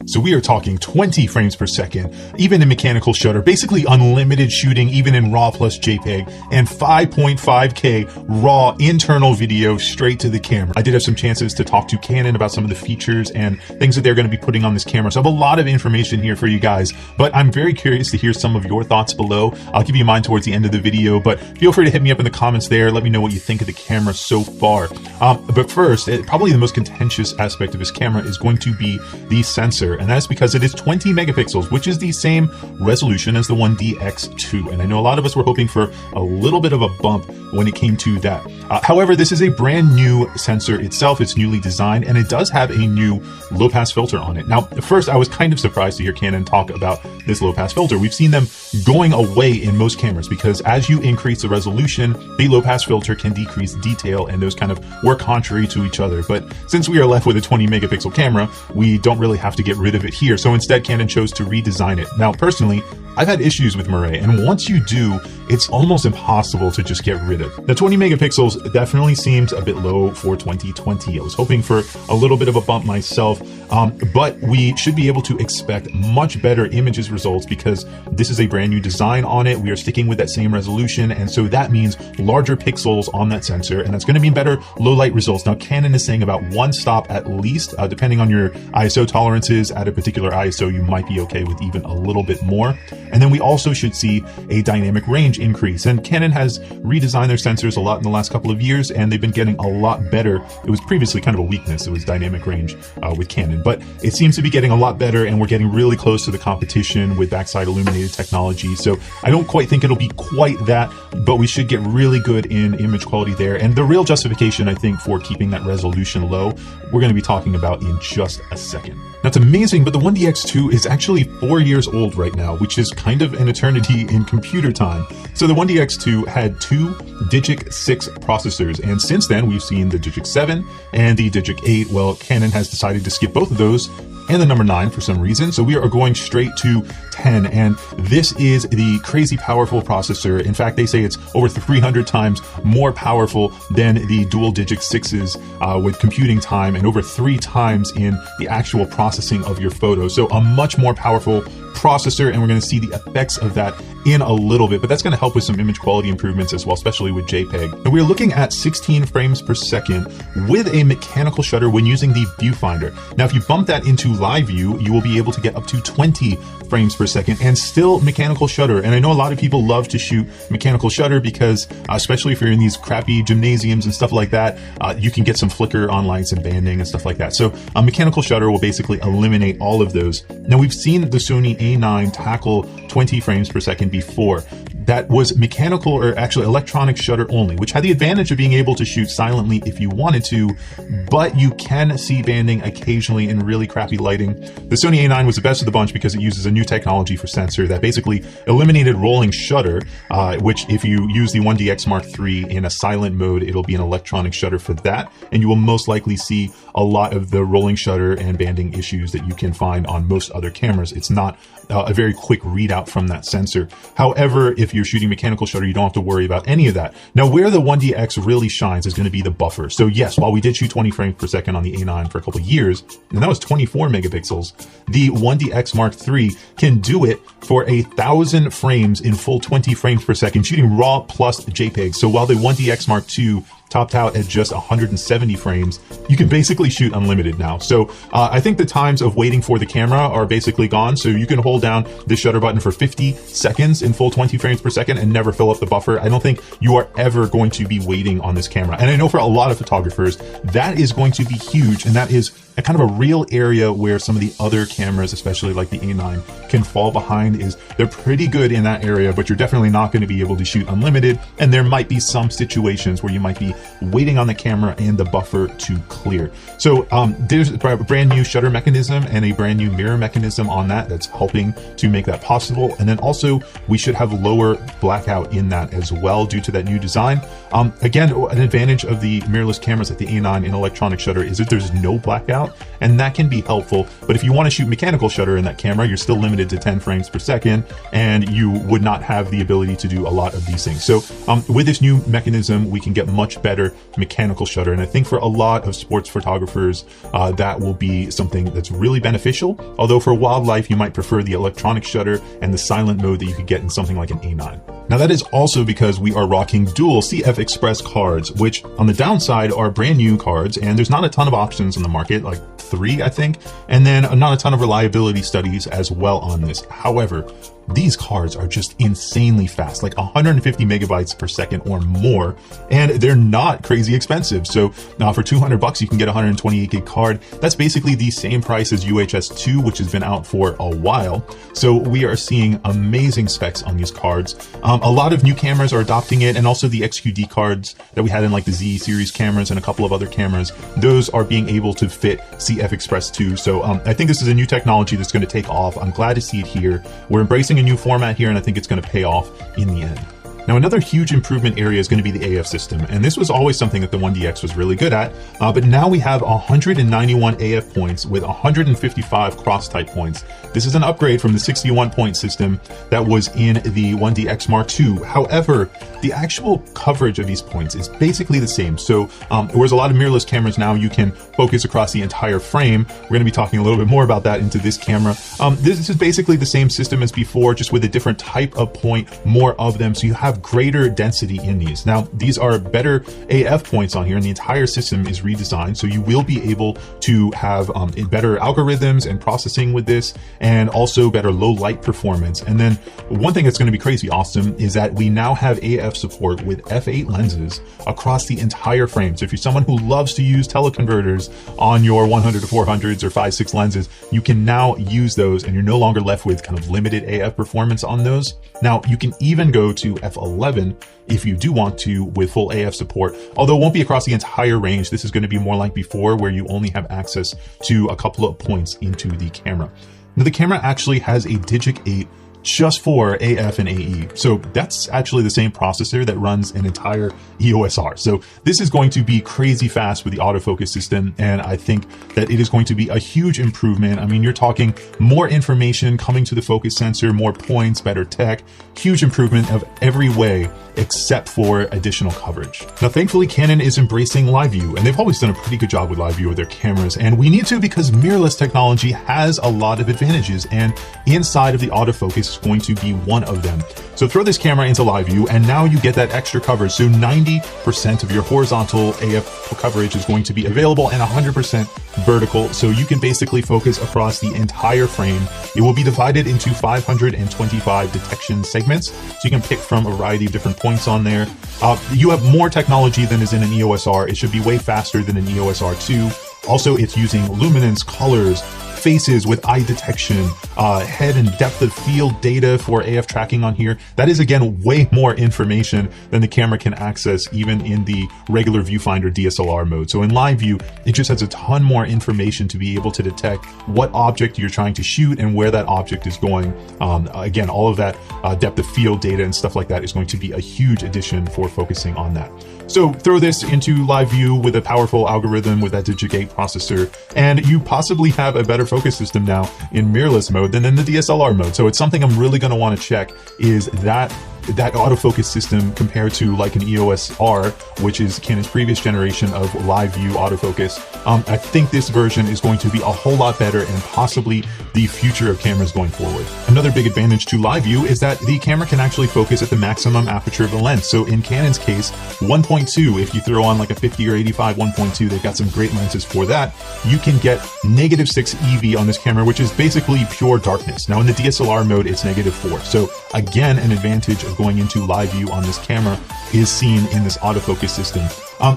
So we are talking 20 frames per second, even in mechanical shutter, basically unlimited shooting, even in RAW plus JPEG, and 5.5K raw internal video straight to the camera. I did have some chances to talk to Canon about some of the features and things that they're going to be putting on this camera. So I have a lot of information here for you guys, but I'm very curious to hear some of your thoughts below. I'll give you mine towards the end of the video, but feel free to hit me up in the comments there. Let me know what you think of the camera so far. But first, probably the most contentious aspect of this camera is going to be the sensor. And that's because it is 20 megapixels, which is the same resolution as the 1DX2. And I know a lot of us were hoping for a little bit of a bump when it came to that. However, this is a brand new sensor itself. It's newly designed, and it does have a new low pass filter on it. Now, at first, I was kind of surprised to hear Canon talk about this low pass filter. We've seen them going away in most cameras because as you increase the resolution, the low pass filter can decrease detail, and those kind of work contrary to each other. But since we are left with a 20 megapixel camera, we don't really have to get rid of it here. So instead, Canon chose to redesign it. Now, personally, I've had issues with Murray, and once you do, it's almost impossible to just get rid of. The 20 megapixels definitely seems a bit low for 2020. I was hoping for a little bit of a bump myself, but we should be able to expect much better images results because this is a brand new design on it. We are sticking with that same resolution, and so that means larger pixels on that sensor, and that's going to mean better low light results. Now, Canon is saying about one stop at least, depending on your ISO tolerances. At a particular ISO, you might be okay with even a little bit more. And then we also should see a dynamic range increase. And Canon has redesigned their sensors a lot in the last couple of years, and they've been getting a lot better. It was previously kind of a weakness. It was dynamic range with Canon, but it seems to be getting a lot better, and we're getting really close to the competition with backside illuminated technology. So I don't quite think it'll be quite that, but we should get really good in image quality there. And the real justification, I think, for keeping that resolution low, we're going to be talking about in just a second. Now, it's amazing, but the 1DX2 is actually 4 years old right now, which is kind of an eternity in computer time. So the 1DX2 had two Digic 6 processors, and since then we've seen the Digic 7 and the Digic 8. Well, Canon has decided to skip both of those and the number 9 for some reason. So we are going straight to 10, and this is the crazy powerful processor. In fact, they say it's over 300 times more powerful than the dual Digic 6s with computing time, and over 3 times in the actual processing of your photo. So a much more powerful processor, and we're going to see the effects of that in a little bit, but that's going to help with some image quality improvements as well, especially with JPEG. And we're looking at 16 frames per second with a mechanical shutter when using the viewfinder. Now, if you bump that into live view, you will be able to get up to 20 frames per second and still mechanical shutter. And I know a lot of people love to shoot mechanical shutter because, especially if you're in these crappy gymnasiums and stuff like that, you can get some flicker on lights and banding and stuff like that. So a mechanical shutter will basically eliminate all of those. Now, we've seen the Sony A9 tackle 20 frames per second before. That was mechanical, or actually electronic shutter only, which had the advantage of being able to shoot silently if you wanted to, but you can see banding occasionally in really crappy lighting. The Sony A9 was the best of the bunch because it uses a new technology for sensor that basically eliminated rolling shutter, which if you use the 1DX Mark III in a silent mode, it'll be an electronic shutter for that, and you will most likely see a lot of the rolling shutter and banding issues that you can find on most other cameras. It's not a very quick readout from that sensor. However, if you're shooting mechanical shutter, you don't have to worry about any of that. Now, where the 1DX really shines is going to be the buffer. So yes, while we did shoot 20 frames per second on the A9 for a couple of years, and that was 24 megapixels, the 1DX Mark III can do it for 1,000 frames in full 20 frames per second, shooting RAW plus JPEG. So while the 1DX Mark II topped out at just 170 frames, you can basically shoot unlimited now. So I think the times of waiting for the camera are basically gone. So you can hold down the shutter button for 50 seconds in full 20 frames per second and never fill up the buffer. I don't think you are ever going to be waiting on this camera. And I know for a lot of photographers, that is going to be huge. And that is a kind of a real area where some of the other cameras, especially like the A9, can fall behind. Is they're pretty good in that area, but you're definitely not going to be able to shoot unlimited. And there might be some situations where you might be waiting on the camera and the buffer to clear. So there's a brand new shutter mechanism and a brand new mirror mechanism on that that's helping to make that possible. And then also we should have lower blackout in that as well due to that new design. Again, an advantage of the mirrorless cameras like the A9 in electronic shutter is that there's no blackout. out, and that can be helpful. But if you want to shoot mechanical shutter in that camera, you're still limited to 10 frames per second, and you would not have the ability to do a lot of these things. So with this new mechanism, we can get much better mechanical shutter. And I think for a lot of sports photographers, that will be something that's really beneficial. Although for wildlife, you might prefer the electronic shutter and the silent mode that you could get in something like an A9. Now that is also because we are rocking dual CF Express cards, which on the downside are brand new cards, and there's not a ton of options on the market, like 3, I think, and then not a ton of reliability studies as well on this. However, these cards are just insanely fast, like 150 megabytes per second or more, and they're not crazy expensive. So now for 200 bucks, you can get a 128 gig card. That's basically the same price as UHS 2, which has been out for a while. So we are seeing amazing specs on these cards. A lot of new cameras are adopting it, and also the XQD cards that we had in like the Z series cameras and a couple of other cameras, those are being able to fit CF Express 2. So I think this is a new technology that's going to take off. I'm glad to see it here. We're embracing a new format here, and I think it's going to pay off in the end. Now, another huge improvement area is going to be the AF system, and this was always something that the 1DX was really good at, but now we have 191 AF points with 155 cross-type points. This is an upgrade from the 61-point system that was in the 1DX Mark II. However, the actual coverage of these points is basically the same. So whereas a lot of mirrorless cameras now, you can focus across the entire frame. We're going to be talking a little bit more about that into this camera. This is basically the same system as before, just with a different type of point, more of them. So you have greater density in these. Now, these are better AF points on here, and the entire system is redesigned. So you will be able to have better algorithms and processing with this, and also better low light performance. And then one thing that's going to be crazy awesome is that we now have AF support with f8 lenses across the entire frame. So if you're someone who loves to use teleconverters on your 100 to 400s or 5.6 lenses, you can now use those, and you're no longer left with kind of limited AF performance on those. Now, you can even go to f11 if you do want to with full AF support, although it won't be across the entire range. This is going to be more like before, where you only have access to a couple of points into the camera. Now, the camera actually has a Digic 8 just for AF and AE. So that's actually the same processor that runs an entire EOS R. So this is going to be crazy fast with the autofocus system, and I think that it is going to be a huge improvement. I mean, you're talking more information coming to the focus sensor, more points, better tech, huge improvement of every way except for additional coverage. Now, thankfully, Canon is embracing live view, and they've always done a pretty good job with live view with their cameras, and we need to, because mirrorless technology has a lot of advantages, and inside of the autofocus is going to be one of them. So throw this camera into live view, and now you get that extra coverage. So 90% of your horizontal AF coverage is going to be available, and 100% vertical. So you can basically focus across the entire frame. It will be divided into 525 detection segments. So you can pick from a variety of different points on there. You have more technology than is in an EOS R. It should be way faster than an EOS R2. Also, it's using luminance, colors, faces with eye detection, head and depth of field data for AF tracking on here. That is, again, way more information than the camera can access even in the regular viewfinder DSLR mode. So in live view, it just has a ton more information to be able to detect what object you're trying to shoot and where that object is going. Again, all of that depth of field data and stuff like that is going to be a huge addition for focusing on that. So throw this into live view with a powerful algorithm with that Digic 8 processor, and you possibly have a better focus system now in mirrorless mode than in the DSLR mode. So it's something I'm really going to want to check, is that autofocus system compared to like an EOS R, which is Canon's previous generation of live view autofocus. I think this version is going to be a whole lot better, and possibly the future of cameras going forward. Another big advantage to live view is that the camera can actually focus at the maximum aperture of the lens. So in Canon's case, 1.2, if you throw on like a 50 or 85 1.2, they've got some great lenses for that. You can get -6 EV on this camera, which is basically pure darkness. Now in the DSLR mode, it's -4. So again, an advantage of going into live view on this camera is seen in this autofocus system. I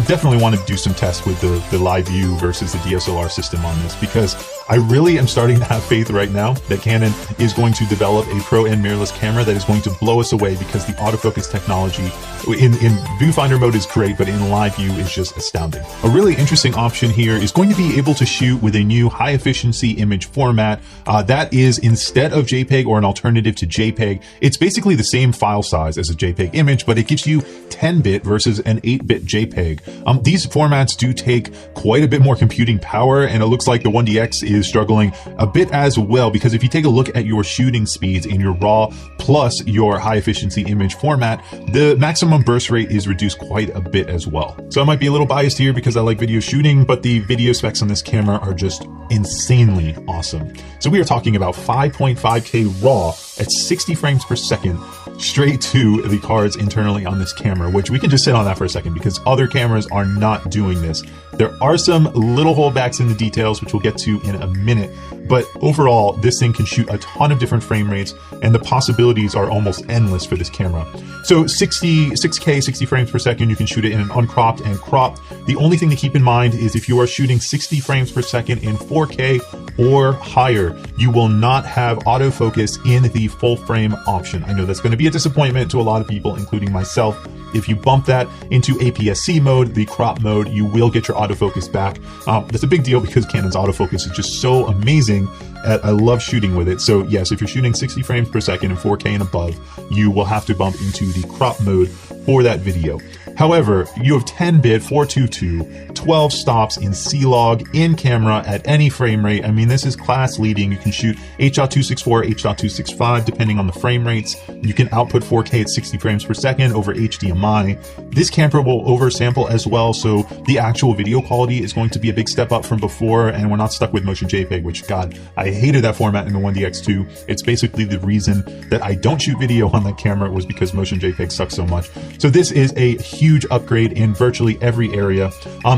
definitely want to do some tests with the live view versus the DSLR system on this, because I really am starting to have faith right now that Canon is going to develop a pro-end mirrorless camera that is going to blow us away, because the autofocus technology in viewfinder mode is great, but in live view is just astounding. A really interesting option here is going to be able to shoot with a new high efficiency image format. That is, instead of JPEG or an alternative to JPEG, it's basically the same file size as a JPEG image, but it gives you 10-bit versus an 8-bit and JPEG. These formats do take quite a bit more computing power, and it looks like the 1DX is struggling a bit as well, because if you take a look at your shooting speeds in your RAW plus your high efficiency image format, the maximum burst rate is reduced quite a bit as well. So I might be a little biased here because I like video shooting, but the video specs on this camera are just insanely awesome. So we are talking about 5.5K RAW at 60 frames per second straight to the cards internally on this camera, which we can just sit on that for a second because other cameras are not doing this. There are some little holdbacks in the details, which we'll get to in a minute, but overall, this thing can shoot a ton of different frame rates, and the possibilities are almost endless for this camera. So 6K, 60 frames per second, you can shoot it in an uncropped and cropped. The only thing to keep in mind is if you are shooting 60 frames per second in 4K or higher, you will not have autofocus in the full frame option. I know that's going to be a disappointment to a lot of people, including myself. If you bump that into APS-C mode, the crop mode, you will get your autofocus back. That's a big deal because Canon's autofocus is just so amazing. I love shooting with it. So yes, if you're shooting 60 frames per second in 4K and above, you will have to bump into the crop mode for that video. However, you have 10-bit 422, 12 stops in C-Log in camera at any frame rate. I mean, this is class leading. You can shoot H.264, H.265, depending on the frame rates. You can output 4K at 60 frames per second over HDMI. This camera will oversample as well, so the actual video quality is going to be a big step up from before, and we're not stuck with motion JPEG, which, God, I hated that format in the 1DX2. It's basically the reason that I don't shoot video on that camera was because motion JPEG sucks so much. So this is a huge upgrade in virtually every area.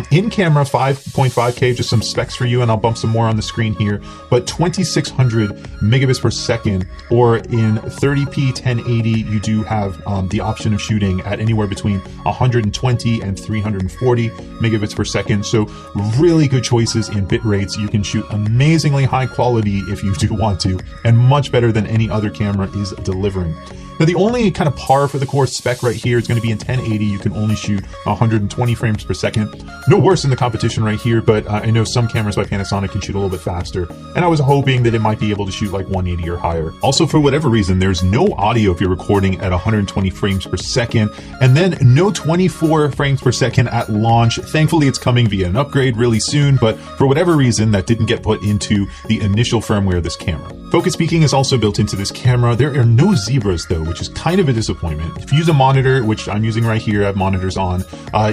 In camera 5.5K, just some specs for you, and I'll bump some more on the screen here, but 2600 megabits per second, or in 30p 1080, you do have the option of shooting at anywhere between 120 and 340 megabits per second. So really good choices in bit rates. You can shoot amazingly high quality if you do want to, and much better than any other camera is delivering. Now, the only kind of par for the course spec right here is going to be in 1080. You can only shoot 120 frames per second. No worse than the competition right here, but I know some cameras by Panasonic can shoot a little bit faster, and I was hoping that it might be able to shoot like 180 or higher. Also, for whatever reason, there's no audio if you're recording at 120 frames per second, and then no 24 frames per second at launch. Thankfully, it's coming via an upgrade really soon, but for whatever reason, that didn't get put into the initial firmware of this camera. Focus peaking is also built into this camera. There are no zebras though, which is kind of a disappointment. If you use a monitor, which I'm using right here, I have monitors on,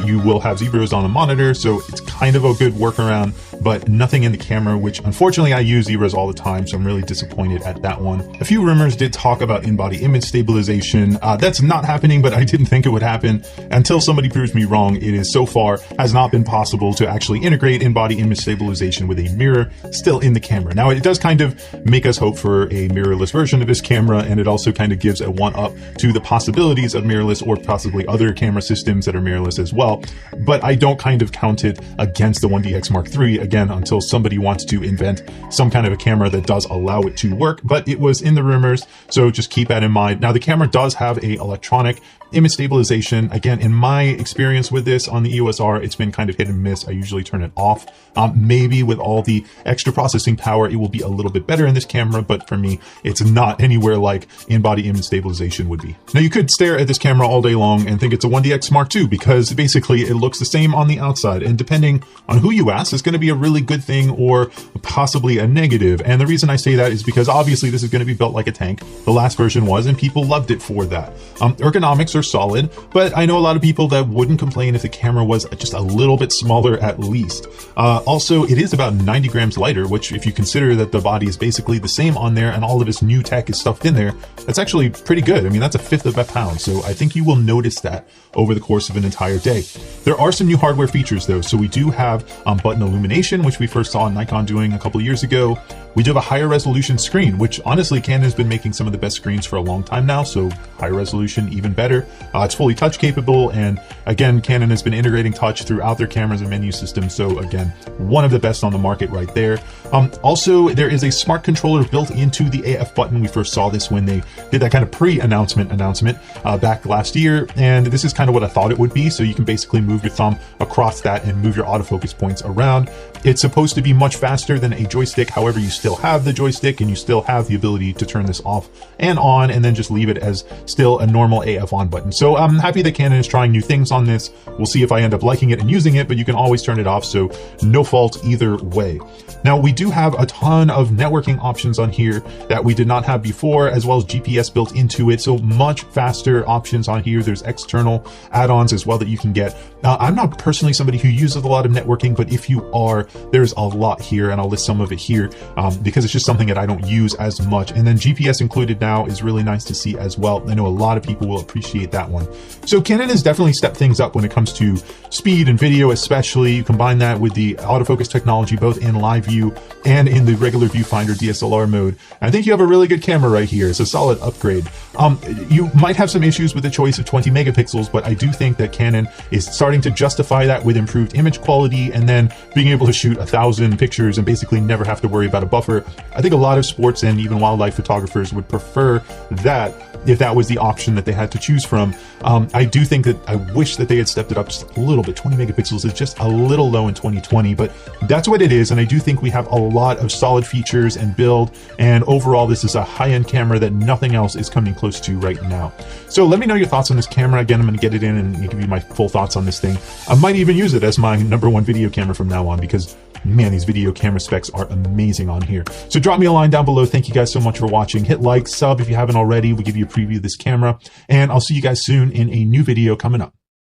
you will have zebras on the monitor, so it's kind of a good workaround, but nothing in the camera, which unfortunately I use zebras all the time, so I'm really disappointed at that one. A few rumors did talk about in-body image stabilization. That's not happening, but I didn't think it would happen until somebody proves me wrong. It is so far has not been possible to actually integrate in-body image stabilization with a mirror still in the camera. Now, it does kind of make us hope for a mirrorless version of this camera, and it also kind of gives a one-up to the possibilities of mirrorless or possibly other camera systems that are mirrorless as well. But I don't kind of count it against the 1DX Mark III, again, until somebody wants to invent some kind of a camera that does allow it to work, but it was in the rumors, so just keep that in mind. Now, the camera does have a electronic image stabilization. Again, in my experience with this on the EOS R, it's been kind of hit and miss. I usually turn it off. Maybe with all the extra processing power, it will be a little bit better in this camera, but for me, it's not anywhere like in-body image stabilization would be. Now, you could stare at this camera all day long and think it's a 1DX Mark II because basically it looks the same on the outside, and depending on who you ask, it's going to be a really good thing or possibly a negative. And the reason I say that is because obviously this is going to be built like a tank. The last version was, and people loved it for that. Ergonomics are solid, but I know a lot of people that wouldn't complain if the camera was just a little bit smaller at least. Also, it is about 90 grams lighter, which if you consider that the body is basically the same on there and all of its new tech is stuffed in there, that's actually pretty good. I mean, that's a fifth of a pound, so I think you will notice that over the course of an entire day. There are some new hardware features though. So we do have button illumination, which we first saw Nikon doing a couple of years ago. We do have a higher resolution screen, which honestly Canon has been making some of the best screens for a long time now, so higher resolution, even better. It's fully touch capable, and again, Canon has been integrating touch throughout their cameras and menu systems, so again, one of the best on the market right there. Also, there is a smart controller built into the AF button. We first saw this when they did that kind of pre-announcement back last year, and this is kind of what I thought it would be, so you can basically move your thumb across that and move your autofocus points around. It's supposed to be much faster than a joystick, however, you still have the joystick and you still have the ability to turn this off and on and then just leave it as still a normal AF on button. button. So I'm happy that Canon is trying new things on this. We'll see if I end up liking it and using it, but you can always turn it off, so no fault either way. Now, we do have a ton of networking options on here that we did not have before, as well as GPS built into it, so much faster options on here. There's external add-ons as well that you can get. I'm not personally somebody who uses a lot of networking, but if you are, there's a lot here, and I'll list some of it here because it's just something that I don't use as much. And then GPS included now is really nice to see as well. I know a lot of people will appreciate that one. So Canon has definitely stepped things up when it comes to speed and video, especially. You combine that with the autofocus technology, both in live view and in the regular viewfinder DSLR mode. I think you have a really good camera right here. It's a solid upgrade. You might have some issues with the choice of 20 megapixels, but I do think that Canon is starting to justify that with improved image quality and then being able to shoot 1,000 pictures and basically never have to worry about a buffer. I think a lot of sports and even wildlife photographers would prefer that if that was the option that they had to choose from. I do think that I wish that they had stepped it up just a little bit. 20 megapixels is just a little low in 2020, but that's what it is. And I do think we have a lot of solid features and build. And overall, this is a high-end camera that nothing else is coming close to right now. So let me know your thoughts on this camera. Again, I'm going to get it in and give you my full thoughts on this thing. I might even use it as my #1 video camera from now on because, man, these video camera specs are amazing on here. So drop me a line down below. Thank you guys so much for watching. Hit like, sub if you haven't already. We'll give you a preview of this camera, and I'll see you guys soon in a new video coming up.